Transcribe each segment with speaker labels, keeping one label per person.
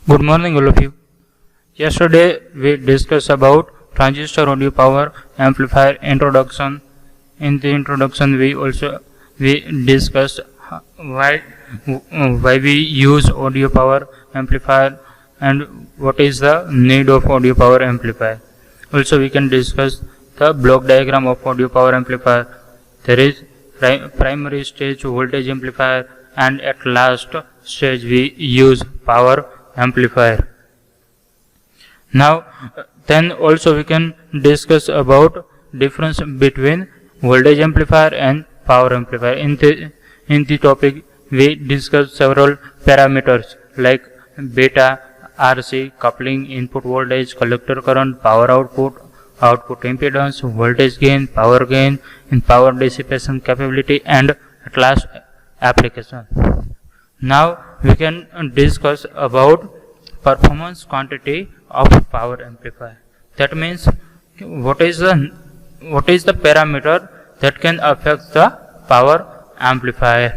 Speaker 1: Good morning, all of you. Yesterday we discussed about transistor audio power amplifier introduction. In the introduction, we discussed why we use audio power amplifier and what is the need of audio power amplifier. Also, we can discuss the block diagram of audio power amplifier. There is primary stage voltage amplifier, and at last stage we use power amplifier. Now then also we can discuss about difference between voltage amplifier and power amplifier. In the topic we discuss several parameters like beta, RC, coupling, input voltage, collector current, power output, output impedance, voltage gain, and power dissipation capability, and at last application. Now we can discuss about performance quantity of power amplifier. That means what is the parameter that can affect the power amplifier.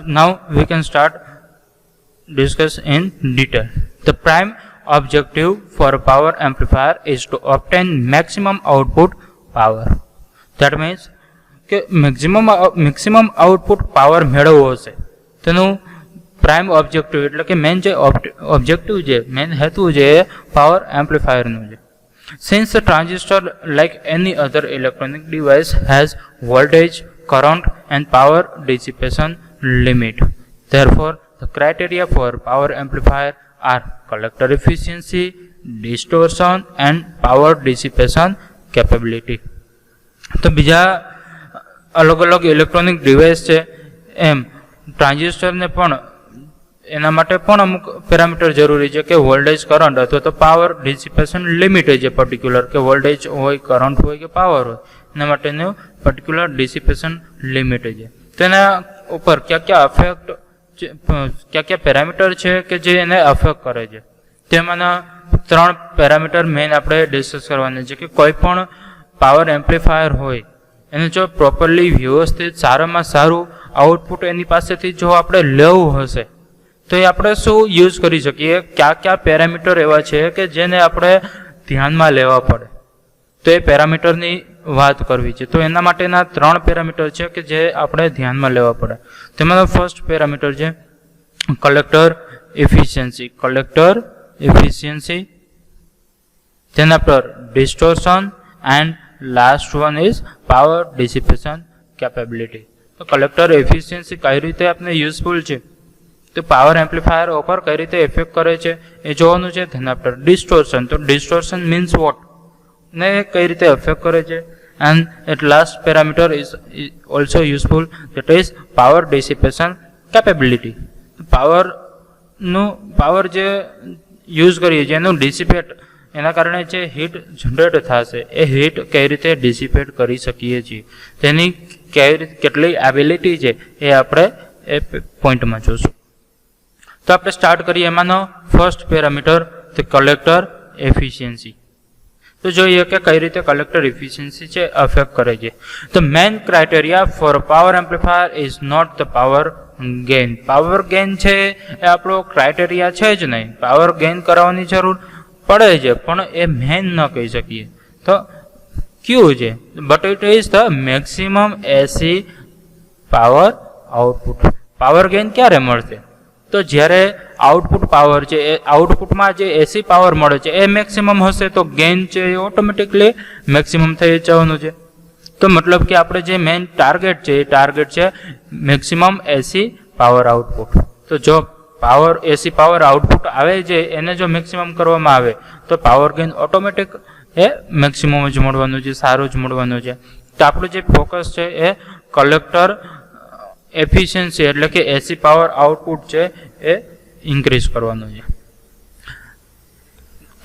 Speaker 1: Now we can start discuss in detail. The prime objective for a power amplifier is to obtain maximum output power. That means કે maximum output power મેળવવો હશે તેનું prime objective એટલે કે main જે objective છે main હેતુ છે એ પાવર એમ્પ્લીફાયરનું છે. Since the transistor like any other electronic device has voltage, current and power dissipation limit, therefore the criteria for power amplifier are collector efficiency, distortion and power dissipation capability. તો બીજા અલગ અલગ electronic device છે એમ ટ્રાન્ઝિસ્ટરને પણ એના માટે પણ અમુક પેરામીટર જરૂરી છે કે વોલ્ટેજ, કરંટ અથવા તો પાવર ડિસિપેશન લિમિટ છે પર્ટિક્યુલર, કે વોલ્ટેજ હોય, કરંટ હોય કે પાવર હોય એના માટેનું પર્ટિક્યુલર ડિસિપેશન લિમિટ છે. તેના ઉપર કયા પેરામીટર છે કે જે એને અફેક્ટ કરે છે. તેમાંના 3 પેરામીટર મેઇન આપણે ડિસ્કસ કરવાના છે કે કોઈ પણ પાવર એમ્પ્લીફાયર હોય એને જો પ્રોપરલી વ્યવસ્થિત સારામાં સારું આઉટપુટ એની પાસેથી જો આપણે લેવું હશે તો એ આપણે શું યુઝ કરી શકીએ, કયા પેરામીટર એવા છે કે જેને આપણે ધ્યાનમાં લેવા પડે, તો એ પેરામીટરની વાત કરવી છે. તો એના માટેના 3 પેરામીટર છે કે જે આપણે ધ્યાનમાં લેવા પડે. તેમાંનો ફર્સ્ટ પેરામીટર છે કલેક્ટર એફિશિયન્સી, તેના પર distortion, and last one is power dissipation capability. તો કલેક્ટર એફિશિયન્સી કઈ રીતે આપણે યુઝફુલ છે, તો પાવર એમ્પ્લીફાયર ઉપર કઈ રીતે ઇફેક્ટ કરે છે એ જોવાનું છે. તેના પર ડિસ્ટોર્શન, તો ડિસ્ટોર્શન મીન્સ વોટ ને કઈ રીતે ઇફેક્ટ કરે છે. And at last parameter is also useful, that is power dissipation capability. Power જે યુઝ કરીએ છીએ એનું ડિસિપેટ, એના કારણે જે હીટ જનરેટ થશે એ હીટ કઈ રીતે ડિસિપેટ કરી શકીએ છીએ, તેની કેટલી એબિલિટી છે એ આપણે એ પોઈન્ટમાં જોશું. તો આપણે સ્ટાર્ટ કરીએ. એમાંનો ફર્સ્ટ પેરામીટર તે કલેક્ટર એફિશિયન્સી. તો જોઈએ કે કઈ રીતે કલેક્ટર એફિશિયન્સી છે અફેક્ટ કરે છે. The main criteria for power amplifier is not the power gain. Power gain છે એ આપણો ક્રાઇટેરિયા છે જ નહીં. પાવર ગેઇન કરાવવાની જરૂર પડે છે પણ એ મેઇન ન કહી શકીએ. તો ક્યુ છે, but it is the maximum AC power output. Power gain ક્યારે મળશે, તો જ્યારે આઉટપુટ પાવર છે એ આઉટપુટમાં જે એસી પાવર મળે છે એ મેક્સિમમ હશે તો ગેઇન છે એ ઓટોમેટિકલી મેક્સિમમ થઈ જવાનું છે. તો મતલબ કે આપણે જે મેઇન ટાર્ગેટ છે એ ટાર્ગેટ છે મેક્સિમમ એસી પાવર આઉટપુટ. તો જો એસી પાવર આઉટપુટ આવે છે એને જો મેક્સિમમ કરવામાં આવે તો પાવર ગેઇન ઓટોમેટિક એ મેક્સિમમ જ મળવાનું છે, સારું જ મળવાનું છે. તો આપણું જે ફોકસ છે એ કલેક્ટર એફિશિયન્સી એટલે કે એસી પાવર આઉટપુટ છે એ ઇન્ક્રીઝ કરવાનું છે.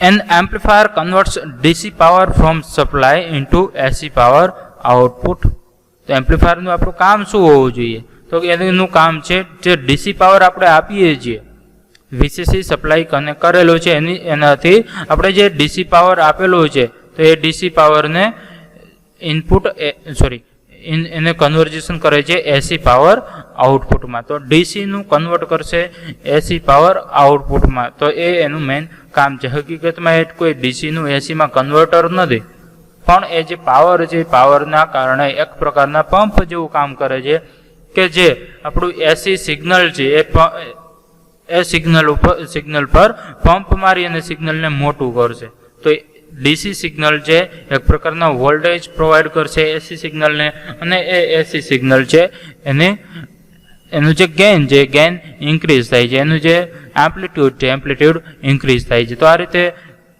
Speaker 1: An amplifier converts DC power from supply into AC power output. તો એમ્પ્લીફાયરનું આપણું કામ શું હોવું જોઈએ, તો એનું કામ છે જે ડીસી પાવર આપણે આપીએ છીએ, વીસીસી સપ્લાય કનેક્ટ કરેલો છે એનાથી આપણે જે ડીસી પાવર આપેલો છે તો એ ડીસી પાવરને એને કન્વર્ઝેશન કરે છે એસી પાવર આઉટપુટમાં. તો ડીસીનું કન્વર્ટ કરશે એસી પાવર આઉટપુટમાં. તો એ એનું મેઇન કામ છે. હકીકતમાં એ કોઈ ડીસીનું એસીમાં કન્વર્ટર નથી, પણ એ જે પાવર છે પાવરના કારણે એક પ્રકારના પંપ જેવું કામ કરે છે કે જે આપણું એસી સિગ્નલ છે એ સિગ્નલ પર પંપ મારી અને સિગ્નલને મોટું કરશે. તો ડીસી સિગ્નલ છે એક પ્રકારના વોલ્ટેજ પ્રોવાઈડ કરશે એસી સિગ્નલને, અને એ એસી સિગ્નલ છે એનું જે ગેઇન ઇન્ક્રીઝ થાય છે, એનું જે એમ્પ્લિટ્યુડ ઇન્ક્રીઝ થાય છે. તો આ રીતે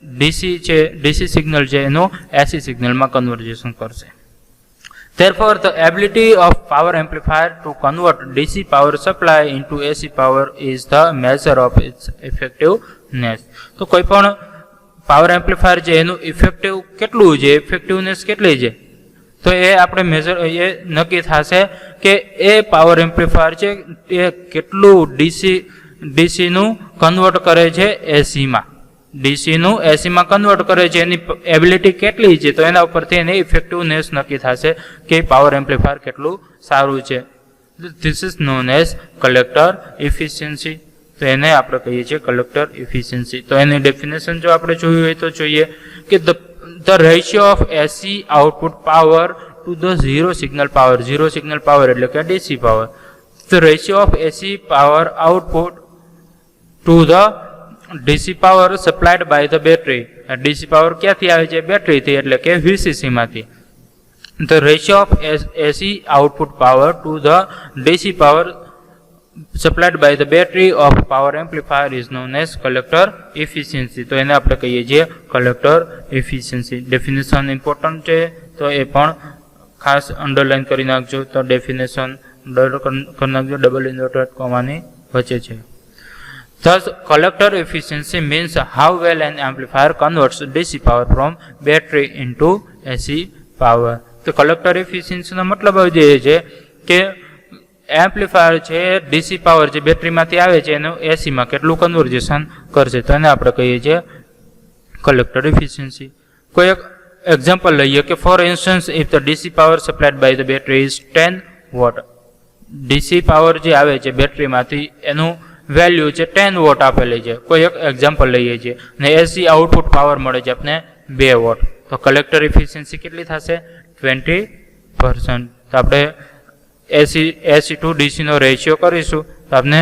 Speaker 1: ડીસી સિગ્નલ છે એનું એસી સિગ્નલમાં કન્વર્ઝેશન કરશે. Therefore, the ability of power amplifier to convert DC power supply into AC power is the measure of its effectiveness. તો કોઈ પણ પાવર એમ્પ્લીફાયર છે એનું ઇફેક્ટિવ કેટલું છે, ઇફેક્ટિવનેસ કેટલી છે, તો એ આપણે એ નક્કી થશે કે એ પાવર એમ્પ્લીફાયર છે એ કેટલું ડીસીનું કન્વર્ટ કરે છે એસીમાં. ડીસીનું એસીમાં કન્વર્ટ કરે છે એની એબિલિટી કેટલી છે, તો એના ઉપરથી એની ઇફેક્ટિવનેસ નક્કી થશે કે પાવર એમ્પ્લીફાયર કેટલું સારું છે. This is known as collector efficiency. તો એને આપણે કહીએ છીએ કલેક્ટર ઇફિશિયન્સી. તો એની ડેફિનેશન જો આપણે જોયું હોય તો જોઈએ કે the ratio of AC output power to the zero signal power એટલે કે DC power. The ratio of AC power output to the DC power supplied by the battery. DC power ક્યાંથી આવે છે, બેટરીથી, એટલે કે વીસીસીમાંથી. The ratio of AC output power to the DC power supplied by the battery of power amplifier is known as collector efficiency. તો એને આપણે કહીએ છીએ કલેક્ટર ઇફિશિયન્સી. ડેફિનેશન ઇમ્પોર્ટન્ટ છે, તો એ પણ ખાસ અંડરલાઈન કરી નાખજો. તો ડેફિનેશન કરી નાખજો, ડબલ ઇન્વર્ટેડ કોમાની વચ્ચે છે. Thus, collector efficiency means how well an amplifier converts DC power from battery into AC power. તો કલેક્ટર એફિશિયન્સીનો મતલબ જે છે કે એમ્પ્લીફાયર છે ડીસી પાવર જે બેટરીમાંથી આવે છે એનું એસીમાં કેટલું કન્વર્ઝેશન કરશે, તો એને આપણે કહીએ છીએ કલેક્ટર એફિશિયન્સી. કોઈ એક એક્ઝામ્પલ લઈએ કે for instance if the DC power supplied by the battery is 10 watt. DC power જે આવે છે બેટરીમાંથી એનું વેલ્યુ છે 10 વોટ આપેલી છે. કોઈ એક એક્ઝામ્પલ લઈએ છીએ અને એસી આઉટપુટ પાવર મળે છે આપણે 2 વોટ. તો કલેક્ટર એફિશિયન્સી કેટલી થશે, 20%. તો આપણે એસી ટુ ડીસીનો રેશિયો કરીશું તો આપણે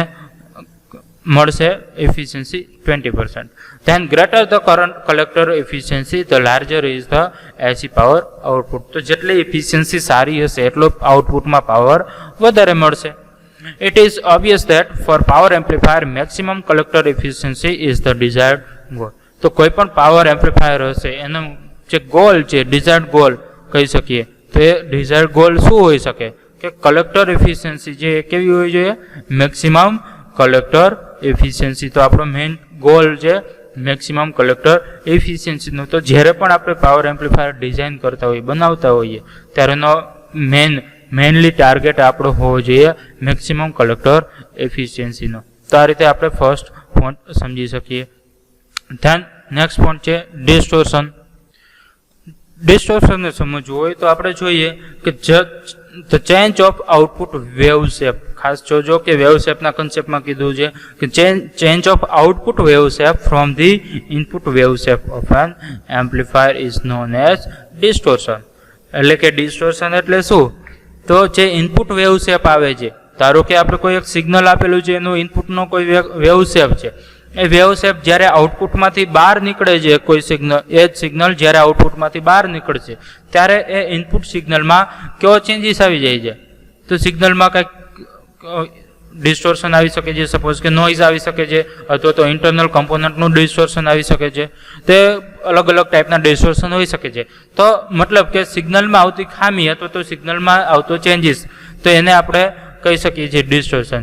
Speaker 1: મળશે efficiency 20%. Then greater the current collector efficiency the larger is the AC power output. તો જેટલી એફિશિયન્સી સારી હશે એટલો આઉટપુટમાં પાવર વધારે મળશે. It is obvious that for power amplifier maximum collector efficiency is the desired goal. તો કોઈ પણ પાવર એમ્પ્લીફાયર હશે એનો જે ગોલ છે ડિઝાયર્ડ ગોલ કહી શકીએ. તો એ ડિઝાયર્ડ ગોલ શું હોઈ શકે કે કલેક્ટર એફિશિયન્સી જે કેવી હોવી જોઈએ, મેક્સિમમ કલેક્ટર એફિશિયન્સી. તો આપણો મેઇન ગોલ છે મેક્સિમમ કલેક્ટર એફિશિયન્સીનો. તો જ્યારે પણ આપણે પાવર એમ્પ્લીફાયર ડિઝાઇન કરતા હોઈએ, બનાવતા હોઈએ, ત્યારે એનો મેઇનલી ટાર્ગેટ આપણો હોવો જોઈએ મેક્સિમમ કલેક્ટર એફિશિયન્સીનો. તો આ રીતે આપણે ફર્સ્ટ પોઈન્ટ સમજી શકીએ. ધ્યાન નેક્સ્ટ પોઈન્ટ છે ડિસ્ટોર્શન. ડિસ્ટોર્શનને સમજવું હોય તો આપણે જોઈએ કે the change of output wave shape. ખાસ જોજો કે વેવ શેપના કન્સેપ્ટમાં કીધું છે કે change of output wave shape from the input wave shape of an amplifier is known as distortion. એટલે કે ડિસ્ટોર્શન એટલે શું, તો જે ઇનપુટ વેવ શેપ આવે છે, ધારો કે આપણે કોઈ એક સિગ્નલ આપેલું છે એનું ઇનપુટનો કોઈ વેવ શેપ છે, એ વેવ શેપ જ્યારે આઉટપુટમાંથી બહાર નીકળે છે કોઈ સિગ્નલ, એ જ સિગ્નલ જ્યારે આઉટપુટમાંથી બહાર નીકળશે ત્યારે એ ઇનપુટ સિગ્નલમાં કેવો ચેન્જીસ આવી જાય છે. તો સિગ્નલમાં કંઈક ડિસ્ટોર્શન આવી શકે છે, સપોઝ કે નોઇઝ આવી શકે છે, અથવા તો ઇન્ટરનલ કમ્પોનન્ટનું ડિસ્ટોર્શન આવી શકે છે. તે અલગ અલગ ટાઈપના ડિસ્ટોર્શન હોઈ શકે છે. તો મતલબ કે સિગ્નલમાં આવતી ખામી અથવા તો સિગ્નલમાં આવતો ચેન્જીસ, તો એને આપણે કહી શકીએ છીએ ડિસ્ટોર્શન.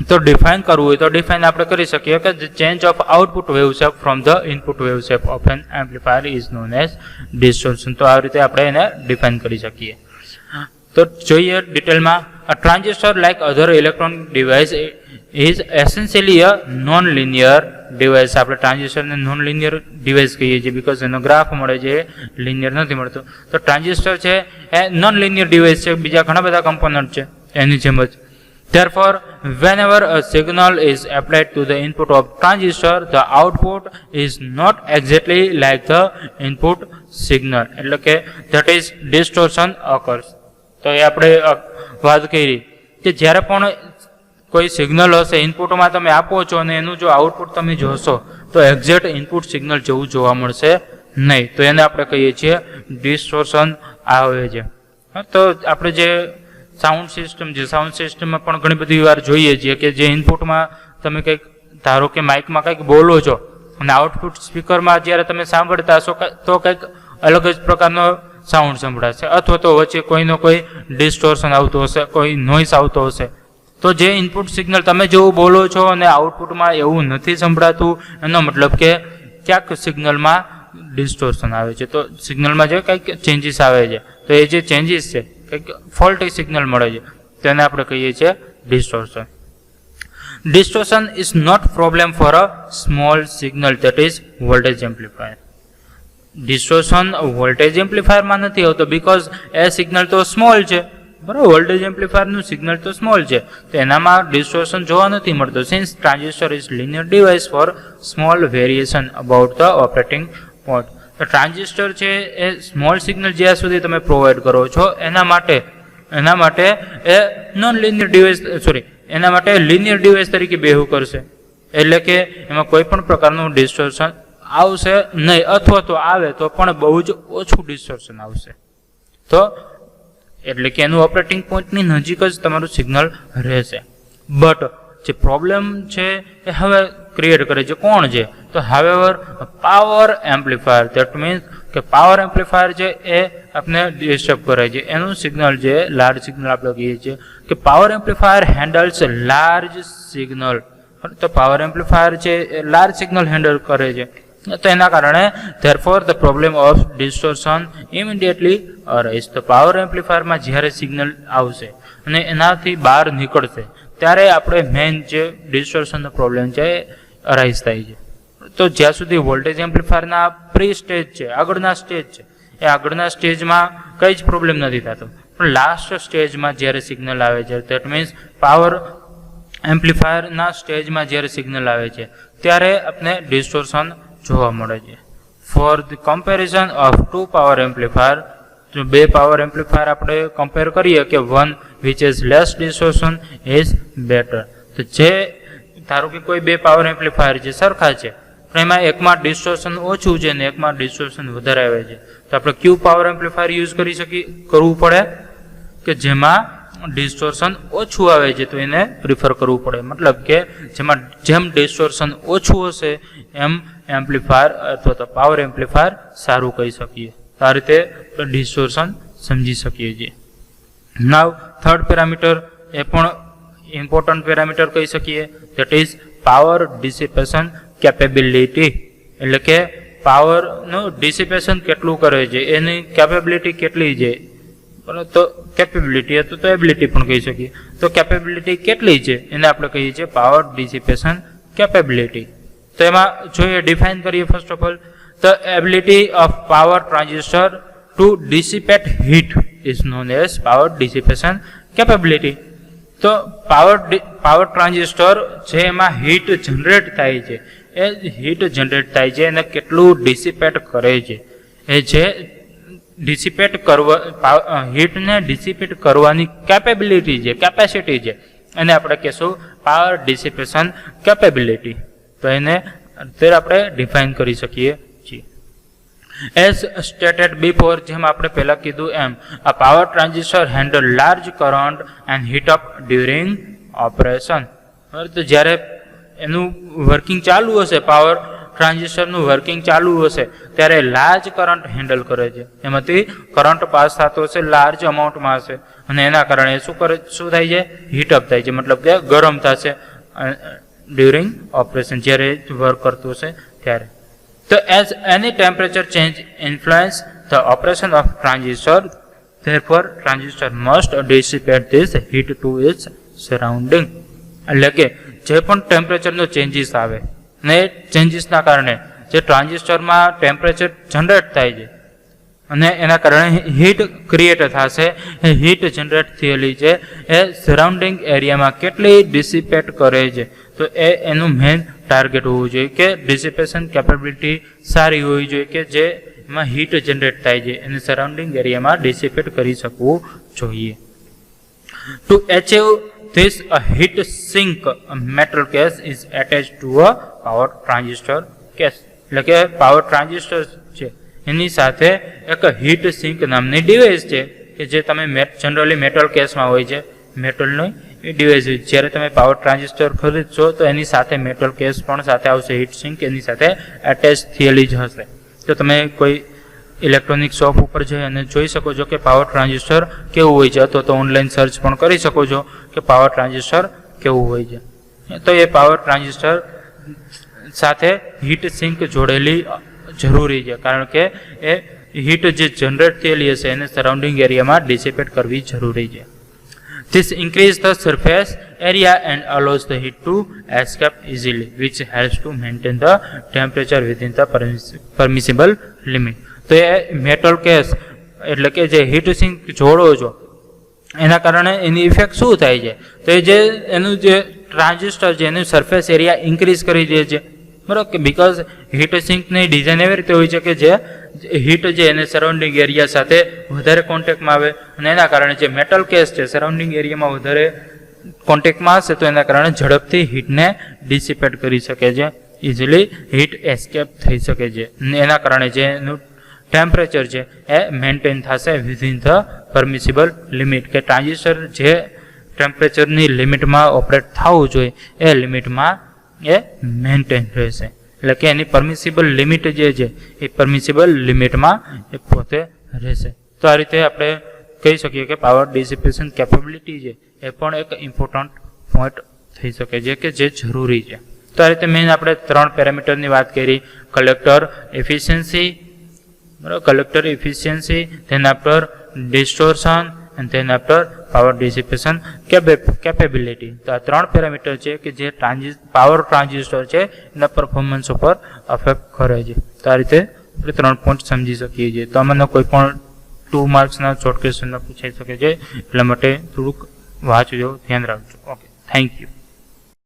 Speaker 1: તો ડિફાઇન કરવું હોય તો ડિફાઇન આપણે કરી શકીએ કે the change of output wave shape from the input wave shape of an amplifier is known as distortion. તો આ રીતે આપણે એને ડિફાઇન કરી શકીએ. તો જોઈએ ડિટેલમાં. A transistor, like other electronic device, is essentially a non-linear device, આપણે ટ્રાન્ઝિસ્ટરને નોન લિનિયર ડિવાઇસ કહીએ છીએ બીકોઝ એનો ગ્રાફ મળે છે લિનિયર નથી મળતો. તો ટ્રાન્ઝિસ્ટર છે એ નોન લિનિયર ડિવાઇસ છે, બીજા ઘણા બધા કમ્પોનન્ટ છે એની જેમ જ. Therefore, whenever a signal is applied to the input of transistor, the output is not exactly like the input signal. એટલે કે that is distortion occurs. તો એ આપણે વાત કરી કે જ્યારે પણ કોઈ સિગ્નલ હશે ઇનપુટમાં તમે આપો છો અને એનું જો આઉટપુટ તમે જોશો તો એક્ઝેક્ટ ઇનપુટ સિગ્નલ જેવું જોવા મળશે નહીં, તો એને આપણે કહીએ છીએ ડિસ્ટોર્શન આવે છે. તો આપણે જે સાઉન્ડ સિસ્ટમ છે, સાઉન્ડ સિસ્ટમમાં પણ ઘણી બધી વાર જોઈએ છીએ કે જે ઇનપુટમાં તમે કંઈક ધારો કે માઇકમાં કંઈક બોલો છો અને આઉટપુટ સ્પીકરમાં જ્યારે તમે સાંભળતા હશો તો કંઈક અલગ જ પ્રકારનો સાઉન્ડ સંભળાશે, અથવા તો વચ્ચે કોઈનો કોઈ ડિસ્ટોર્શન આવતું હશે, કોઈ નોઇસ આવતો હશે. તો જે ઇનપુટ સિગ્નલ તમે જેવું બોલો છો અને આઉટપુટમાં એવું નથી સંભળાતું, એનો મતલબ કે ક્યાંક સિગ્નલમાં ડિસ્ટોર્શન આવે છે. તો સિગ્નલમાં જે કંઈક ચેન્જીસ આવે છે, તો એ જે ચેન્જીસ છે કંઈક ફોલ્ટી સિગ્નલ મળે છે, તેને આપણે કહીએ છીએ distortion. Distortion is not problem for a small signal, that is voltage amplifier. Distortion voltage એમ્પ્લીફાયરમાં નથી આવતો બીકોઝ એ સિગ્નલ તો સ્મોલ છે, બરાબર. વોલ્ટેજ એમ્પ્લીફાયરનું સિગ્નલ તો સ્મોલ છે, તો એનામાં ડિસ્ટોર્શન જોવા નથી મળતો. Since transistor is linear device for small variation about the operating point. તો ટ્રાન્ઝિસ્ટર છે એ સ્મોલ સિગ્નલ જ્યાં સુધી તમે પ્રોવાઈડ કરો છો એના માટે એ નોન લિનિયર ડિવાઇસ એના માટે લિનિયર ડિવાઇસ તરીકે બિહેવ કરશે. એટલે કે એમાં કોઈ પણ પ્રકારનું ડિસ્ટોર્શન આવશે નહીં, અથવા તો આવે તો પણ બહુ જ ઓછું ડિસ્ટોર્શન આવશે. તો એટલે કે એનું ઓપરેટિંગ પોઈન્ટની નજીક જ તમારું સિગ્નલ રહેશે. બટ જે પ્રોબ્લેમ છે એ હવે ક્રિએટ કરે છે કોણ છે? તો however power amplifier, that means કે પાવર એમ્પ્લીફાયર છે એ આપણે ડિસ્ટર્બ કરે છે. એનું સિગ્નલ છે લાર્જ સિગ્નલ આપણે કહીએ છીએ કે power amplifier handles large signal. તો પાવર એમ્પ્લીફાયર છે એ લાર્જ સિગ્નલ હેન્ડલ કરે છે, તો એના કારણે therefore the problem of distortion immediately arise. તો પાવર એમ્પ્લીફાયરમાં જ્યારે સિગ્નલ આવશે અને એનાથી બહાર નીકળશે ત્યારે આપણે મેઇન જે ડિસ્ટોર્શનનો પ્રોબ્લેમ છે એ અરાઇઝ થાય છે. તો જ્યાં સુધી વોલ્ટેજ એમ્પ્લીફાયરના પ્રી સ્ટેજ છે, આગળના સ્ટેજ છે, એ આગળના સ્ટેજમાં કંઈ જ પ્રોબ્લેમ નથી થતો, પણ લાસ્ટ સ્ટેજમાં જ્યારે સિગ્નલ આવે છે, ધેટ મીન્સ પાવર એમ્પ્લીફાયરના સ્ટેજમાં જ્યારે સિગ્નલ આવે છે ત્યારે આપણે ડિસ્ટોર્શન જોવા મળે છે. For the comparison of two power amplifier, જો બે પાવર એમ્પ્લીફાયર આપણે કમ્પેર કરીએ કે one which is less distortion is better. તો જે ધારો કે કોઈ બે પાવર એમ્પ્લીફાયર જે સરખા છે પણ એમાં એકમાં ડિસ્ટોર્શન ઓછું છે ને એકમાં ડિસ્ટોર્શન વધારે આવે છે, તો આપણે ક્યુ પાવર એમ્પ્લીફાયર યુઝ કરવું પડે કે જેમાં ડિસ્ટોર્શન ઓછું આવે છે, તો એને પ્રિફર કરવું પડે. મતલબ કે જેમ ડિસ્ટોર્શન ઓછું હશે એમ એમ્પ્લીફાયર અથવા તો પાવર એમ્પ્લીફાયર સારું કહી શકીએ. આ રીતે ડિસ્ટોર્શન સમજી શકીએ છીએ. નાવ થર્ડ પેરામીટર એ પણ ઇમ્પોર્ટન્ટ પેરામીટર કહી શકીએ, that is power dissipation capability. એટલે કે પાવરનું ડિસિપેશન કેટલું કરે છે, એની કેપેબિલિટી કેટલી છે. તો કેપેબિલિટી અથવા તો એબિલિટી પણ કહી શકીએ. તો કેપેબિલિટી કેટલી છે એને આપણે કહીએ છીએ પાવર ડિસિપેશન કેપેબિલિટી. તો એમાં જોઈએ ડિફાઇન કરીએ first of all, the ability of power transistor to dissipate heat is known as power dissipation capability. તો પાવર ટ્રાન્ઝિસ્ટર જે એમાં હીટ જનરેટ થાય છે, એ હીટ જનરેટ થાય છે એને કેટલું ડિસિપેટ કરે છે, એ જે ડિસિપેટ હીટને ડિસિપેટ કરવાની કેપેબિલિટી છે, કેપેસિટી છે, એને આપણે કહીશું પાવર ડિસિપેશન કેપેબિલિટી. તો એને અત્યારે આપણે ડિફાઇન કરી શકીએ છીએ. એઝ સ્ટેટેડ બિફોર, જેમ આપણે પહેલાં કીધું એમ, આ power transistor handle large current and heat up during operation. તો જ્યારે એનું વર્કિંગ ચાલુ હશે, પાવર ટ્રાન્ઝિસ્ટરનું વર્કિંગ ચાલુ હશે ત્યારે લાર્જ કરંટ હેન્ડલ કરે છે, એમાંથી કરંટ પાસ થતો હશે લાર્જ અમાઉન્ટમાં હશે અને એના કારણે શું થાય છે, હીટઅપ થાય છે, મતલબ કે ગરમ થશે ડ્યુરિંગ ઓપરેશન, જ્યારે વર્ક કરતું હશે ત્યારે. તો as any temperature change influence the operation of transistor, therefore transistor must dissipate this heat to its surrounding. એટલે કે જે પણ ટેમ્પરેચરનો ચેન્જીસ આવે ને ચેન્જીસના કારણે જે ટ્રાન્ઝિસ્ટરમાં ટેમ્પરેચર જનરેટ થાય છે અને એના કારણે હીટ ક્રિએટ થશે. એ હીટ જનરેટ થયેલી છે એ સરાઉન્ડિંગ એરિયામાં કેટલી ડિસિપેટ કરે છે, તો એનું મેઇન ટાર્ગેટ હોવું જોઈએ કે ડિસિપેશન કેપેબિલિટી સારી હોવી જોઈએ કે જે એમાં હીટ જનરેટ થાય છે એને સરાઉન્ડિંગ એરિયામાં ડિસિપેટ કરી શકવું જોઈએ. To achieve this, a heat sink metal case is attached to a power transistor case. એટલે કે પાવર ટ્રાન્ઝિસ્ટર છે એની સાથે એક હીટ સિંક નામની ડિવાઇસ છે કે જે તમે જનરલી મેટલ કેસમાં હોય છે, મેટલની ડિવાઇસ. જ્યારે તમે પાવર ટ્રાન્ઝિસ્ટર ખરીદશો તો એની સાથે મેટલ કેસ પણ સાથે આવશે, હીટ સિંક એની સાથે એટેચ થયેલી જ હશે. તો તમે કોઈ ઇલેક્ટ્રોનિક શોપ ઉપર જઈ અને જોઈ શકો છો કે પાવર ટ્રાન્ઝિસ્ટર કેવું હોય છે, અથવા તો ઓનલાઈન સર્ચ પણ કરી શકો છો કે પાવર ટ્રાન્ઝિસ્ટર કેવું હોય છે. તો એ પાવર ટ્રાન્ઝિસ્ટર સાથે હીટ સિંક જોડેલી જરૂરી છે, કારણ કે એ હીટ જે જનરેટ થયેલી હશે એને સરાઉન્ડિંગ એરિયામાં ડિસિપેટ કરવી જરૂરી છે. This increases the surface area and allows the heat to escape easily, which helps to maintain the temperature within the permissible limit. તો એ મેટલ કેસ એટલે કે જે હીટ સિંક જોડો છો એના કારણે એની ઇફેક્ટ શું થાય છે, તો એ જે એનું જે ટ્રાન્ઝિસ્ટર છે એનું સરફેસ એરિયા ઇન્ક્રીઝ કરી દે છે, બરાબર. કે બિકોઝ હીટ સિંકની ડિઝાઇન એવી રીતે હોય છે કે જે હીટ છે એને સરાઉન્ડિંગ એરિયા સાથે વધારે કોન્ટેક્ટમાં આવે અને એના કારણે જે મેટલ કેસ છે સરાઉન્ડિંગ એરિયામાં વધારે કોન્ટેક્ટમાં હશે તો એના કારણે ઝડપથી હીટને ડિસિપેટ કરી શકે છે, ઇઝીલી હીટ એસ્કેપ થઈ શકે છે. એના કારણે જે એનું ટેમ્પરેચર છે એ મેન્ટેન થશે વિધિન ધ પરમિસિબલ લિમિટ, કે ટ્રાન્ઝિસ્ટર જે ટેમ્પરેચરની લિમિટમાં ઓપરેટ થવું જોઈએ એ લિમિટમાં એ મેન્ટેન રહેશે. એટલે કે એની પરમિસિબલ લિમિટ જે છે એ પરમિસિબલ લિમિટમાં એ પોતે રહેશે. તો આ રીતે આપણે કહી શકીએ કે પાવર ડિસિપેશન કેપેબિલિટી છે એ પણ એક ઇમ્પોર્ટન્ટ પોઈન્ટ થઈ શકે છે કે જે જરૂરી છે. તો આ રીતે મેઇન આપણે 3 પેરામીટરની વાત કરી: કલેક્ટર એફિશિયન્સી, બરાબર, collector efficiency, then after distortion and then after power dissipation capability. તો આ 3 પેરામીટર છે કે જે પાવર ટ્રાન્ઝિસ્ટર છે એના પરફોર્મન્સ ઉપર અફેક્ટ કરે છે. તો આ રીતે આપણે 3 પોઈન્ટ સમજી શકીએ છીએ. તો આમાંનો કોઈ પણ 2 માર્ક્સના શોર્ટ ક્વેશ્ચન પૂછાઈ શકે છે, એટલા માટે થોડુંક વાંચજો, ધ્યાન રાખજો. Okay, thank you.